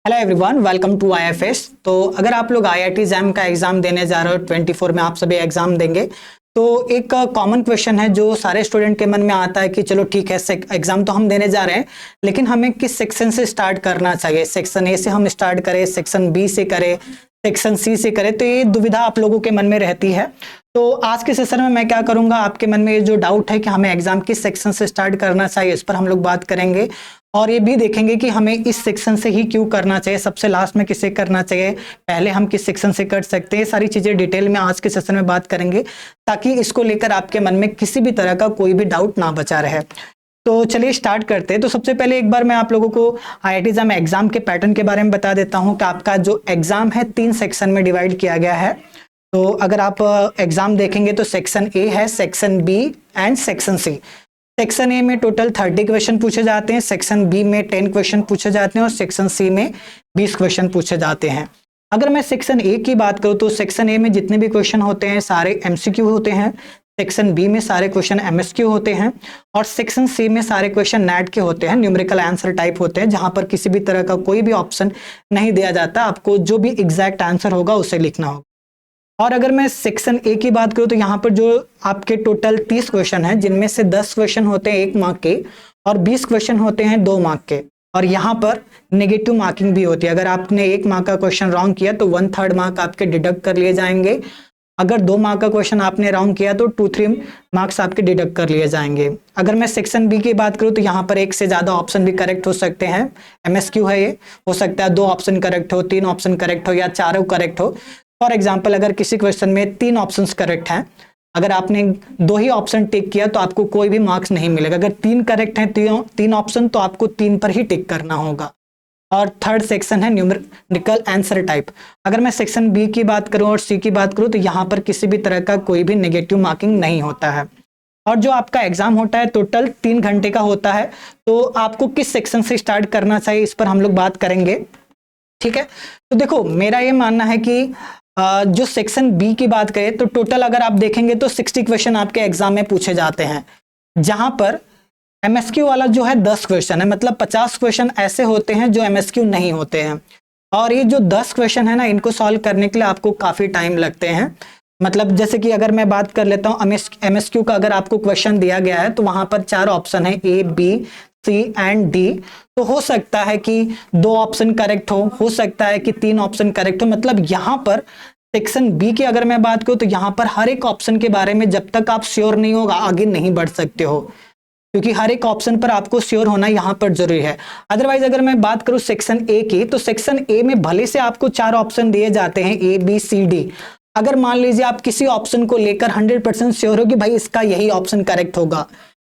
Hello everyone, welcome to IFS. तो अगर आप लोग आईआईटी जैम का एग्जाम देने जा रहे हो 24 में आप सभी एग्जाम देंगे, तो एक कॉमन क्वेश्चन है जो सारे स्टूडेंट के मन में आता है कि चलो ठीक है, एग्जाम तो हम देने जा रहे हैं, लेकिन हमें किस सेक्शन से स्टार्ट करना चाहिए। सेक्शन ए से हम स्टार्ट करें, सेक्शन बी से करें, सेक्शन सी से करें। तो ये दुविधा आप लोगों के मन में रहती है। तो आज के सेशन में मैं क्या करूंगा, आपके मन में ये जो डाउट है कि हमें एग्जाम किस सेक्शन से स्टार्ट करना चाहिए, इस पर हम लोग बात करेंगे और ये भी देखेंगे कि हमें इस सेक्शन से ही क्यों करना चाहिए, सबसे लास्ट में किसे करना चाहिए, पहले हम किस सेक्शन से कर सकते हैं। सारी चीजें डिटेल में आज के सेशन में बात करेंगे ताकि इसको लेकर आपके मन में किसी भी तरह का कोई भी डाउट ना बचा रहे। तो चलिए स्टार्ट करते हैं। तो सबसे पहले एक बार मैं आप लोगों को आईआईटी जैम एग्जाम के पैटर्न के बारे में बता देता हूं कि आपका जो एग्जाम है 3 सेक्शन में डिवाइड किया गया है। तो अगर आप एग्जाम देखेंगे तो सेक्शन ए है, section B and section C. Section A में टोटल 30 क्वेश्चन पूछे जाते हैं, सेक्शन बी में 10 क्वेश्चन पूछे जाते हैं और सेक्शन सी में 20 क्वेश्चन पूछे जाते हैं। अगर मैं सेक्शन ए की बात करूं तो सेक्शन ए में जितने भी क्वेश्चन होते हैं सारे एमसीक्यू होते हैं, सेक्शन बी में सारे क्वेश्चन एमएसक्यू होते हैं और सेक्शन सी में सारे क्वेश्चन नेट के होते हैं, न्यूमेरिकल आंसर टाइप होते हैं, जहां पर किसी भी तरह का कोई भी ऑप्शन नहीं दिया जाता, आपको जो भी एग्जैक्ट आंसर होगा उसे लिखना होगा। और अगर मैं सेक्शन ए की बात करूं तो यहाँ पर जो आपके टोटल 30 क्वेश्चन हैं, जिनमें से 10 क्वेश्चन होते हैं 1 मार्क के और 20 क्वेश्चन होते हैं 2 मार्क के। और यहाँ पर नेगेटिव मार्किंग भी होती है। अगर आपने 1 मार्क का क्वेश्चन रॉन्ग किया तो 1/3 मार्क आपके डिडक्ट कर लिए जाएंगे। अगर 2 मार्क का क्वेश्चन आपने रॉन्ग किया तो 2-3 मार्क्स आपके डिडक्ट कर लिए जाएंगे। अगर मैं सेक्शन बी की बात करूं तो यहाँ पर 1 से ज्यादा ऑप्शन भी करेक्ट हो सकते हैं। एमएसक्यू है, ये हो सकता है 2 ऑप्शन करेक्ट हो, 3 ऑप्शन करेक्ट हो या 4 करेक्ट हो। फॉर एग्जाम्पल, अगर किसी क्वेश्चन में 3 ऑप्शन करेक्ट हैं, अगर आपने 2 ही ऑप्शन टिक किया तो आपको कोई भी मार्क्स नहीं मिलेगा। अगर 3 करेक्ट हैं, 3 ऑप्शन, तो आपको 3 पर ही टिक करना होगा। और थर्ड सेक्शन है न्यूमेरिकल आंसर टाइप। अगर मैं सेक्शन बी की बात करूं और सी की बात करूं तो यहाँ पर किसी भी तरह का कोई भी नेगेटिव मार्किंग नहीं होता है। और जो आपका एग्जाम होता है टोटल 3 घंटे का होता है। तो आपको किस सेक्शन से स्टार्ट करना चाहिए, इस पर हम लोग बात करेंगे, ठीक है। तो देखो, मेरा ये मानना है कि जो सेक्शन बी की बात करें तो टोटल अगर आप देखेंगे तो 60 क्वेश्चन आपके एग्जाम में पूछे जाते हैं, जहां पर एमएसक्यू वाला जो है 10 क्वेश्चन है। मतलब 50 क्वेश्चन ऐसे होते हैं जो एमएसक्यू नहीं होते हैं। और ये जो 10 क्वेश्चन है ना, इनको सॉल्व करने के लिए आपको काफी टाइम लगते हैं। मतलब जैसे कि अगर मैं बात कर लेता हूं एमएसक्यू का, अगर आपको क्वेश्चन दिया गया है तो वहां पर 4 ऑप्शन है, ए, बी, सी एंड डी। तो हो सकता है कि 2 ऑप्शन करेक्ट हो सकता है कि 3 ऑप्शन करेक्ट हो। मतलब यहाँ पर सेक्शन बी की अगर मैं बात करूं तो यहाँ पर हर एक ऑप्शन के बारे में जब तक आप श्योर नहीं होगा आगे नहीं बढ़ सकते हो, क्योंकि हर एक ऑप्शन पर आपको श्योर होना यहाँ पर जरूरी है। अदरवाइज अगर मैं बात करूं सेक्शन ए की, तो सेक्शन ए में भले से आपको 4 ऑप्शन दिए जाते हैं, ए, बी, सी, डी। अगर मान लीजिए आप किसी ऑप्शन को लेकर 100% श्योर हो कि भाई इसका यही ऑप्शन करेक्ट होगा,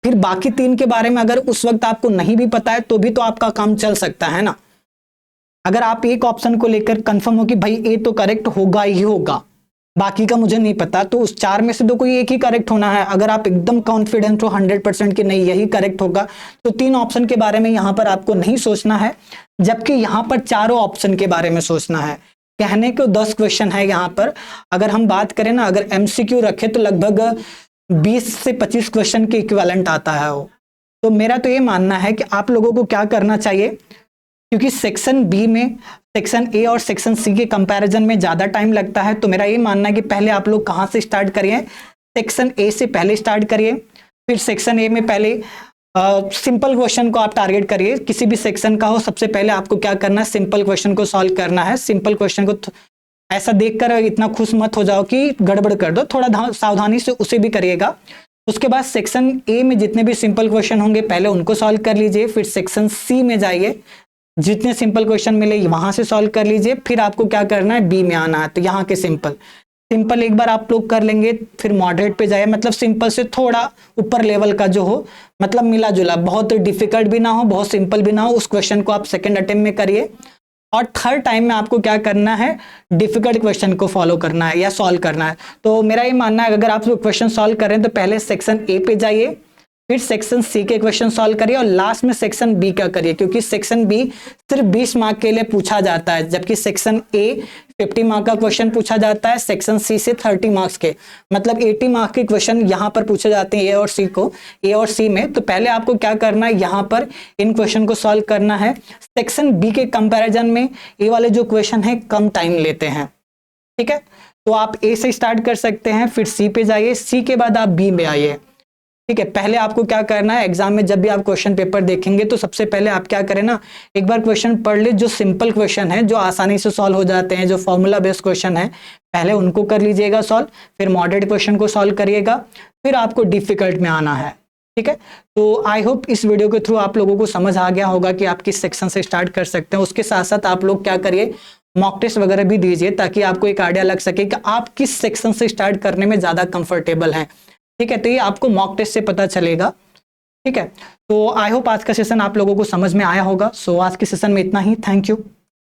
फिर बाकी 3 के बारे में अगर उस वक्त आपको नहीं भी पता है तो भी तो आपका काम चल सकता है ना। अगर आप एक ऑप्शन को लेकर कंफर्म हो कि भाई ए तो करेक्ट होगा ही होगा, बाकी का मुझे नहीं पता, तो उस 4 में से तो कोई एक ही करेक्ट होना है। अगर आप एकदम कॉन्फिडेंट हो 100% कि नहीं यही करेक्ट होगा, तो 3 ऑप्शन के बारे में यहां पर आपको नहीं सोचना है, जबकि यहां पर 4 ऑप्शन के बारे में सोचना है। कहने को 10 क्वेश्चन है यहाँ पर। अगर हम बात करें ना, अगर एमसीक्यू रखे तो लगभग 20 से 25 क्वेश्चन के इक्विवेलेंट आता है वो। तो मेरा तो ये मानना है कि आप लोगों को क्या करना चाहिए, क्योंकि सेक्शन बी में सेक्शन ए और सेक्शन सी के कंपैरिजन में ज्यादा टाइम लगता है, तो मेरा ये मानना है कि पहले आप लोग कहां से स्टार्ट करिए, सेक्शन ए से पहले स्टार्ट करिए। फिर सेक्शन ए में पहले सिंपल क्वेश्चन को आप टारगेट करिए, किसी भी सेक्शन का हो। सबसे पहले आपको क्या करना है, सिंपल क्वेश्चन को सॉल्व करना है। सिंपल क्वेश्चन को ऐसा देखकर इतना खुश मत हो जाओ कि गड़बड़ कर दो, थोड़ा सावधानी से उसे भी करिएगा। उसके बाद सेक्शन ए में जितने भी सिंपल क्वेश्चन होंगे पहले उनको सॉल्व कर लीजिए। फिर सेक्शन सी में जाइए, जितने सिंपल क्वेश्चन मिले वहां से सॉल्व कर लीजिए। फिर आपको क्या करना है, बी में आना है। तो यहाँ के सिंपल एक बार आप लोग कर लेंगे, फिर मॉडरेट पे जाए, मतलब सिंपल से थोड़ा ऊपर लेवल का जो हो, मतलब मिला जुला, बहुत डिफिकल्ट भी ना हो बहुत सिंपल भी ना हो, उस क्वेश्चन को आप सेकंड अटेम्प्ट में करिए। और थर्ड टाइम में आपको क्या करना है, डिफिकल्ट क्वेश्चन को फॉलो करना है या सॉल्व करना है। तो मेरा ये मानना है अगर आप क्वेश्चन सॉल्व कर रहे हैं तो पहले सेक्शन ए पे जाइए, फिर सेक्शन सी के क्वेश्चन सॉल्व करिए और लास्ट में सेक्शन बी का करिए, क्योंकि सेक्शन बी सिर्फ 20 मार्क के लिए पूछा जाता है, जबकि सेक्शन ए 50 मार्क का क्वेश्चन पूछा जाता है, सेक्शन सी से 30 मार्क्स के, मतलब 80 मार्क के क्वेश्चन यहां पर पूछे जाते हैं ए और सी में। तो पहले आपको क्या करना है, यहां पर इन क्वेश्चन को सॉल्व करना है। सेक्शन बी के कंपैरिजन में ए वाले जो क्वेश्चन है कम टाइम लेते हैं, ठीक है। तो आप ए से स्टार्ट कर सकते हैं, फिर सी पे जाइए, सी के बाद आप बी में आइए, ठीक है। पहले आपको क्या करना है, एग्जाम में जब भी आप क्वेश्चन पेपर देखेंगे तो सबसे पहले आप क्या करें ना, एक बार क्वेश्चन पढ़ ले, जो सिंपल क्वेश्चन है, जो आसानी से सॉल्व हो जाते हैं, जो फॉर्मूला बेस्ड क्वेश्चन है, पहले उनको कर लीजिएगा सॉल्व, फिर मॉडरेट क्वेश्चन को सॉल्व करिएगा, फिर आपको डिफिकल्ट में आना है, ठीक है। तो आई होप इस वीडियो के थ्रू आप लोगों को समझ आ गया होगा कि आप किस सेक्शन से स्टार्ट कर सकते हैं। उसके साथ साथ आप लोग क्या करिए, मॉक टेस्ट वगैरह भी दीजिए, ताकि आपको एक आइडिया लग सके कि आप किस सेक्शन से स्टार्ट करने में ज्यादा कंफर्टेबल हैं, ठीक है। तो ये आपको मॉक टेस्ट से पता चलेगा, ठीक है। तो आई होप आज का सेशन आप लोगों को समझ में आया होगा। सो आज के सेशन में इतना ही, थैंक यू।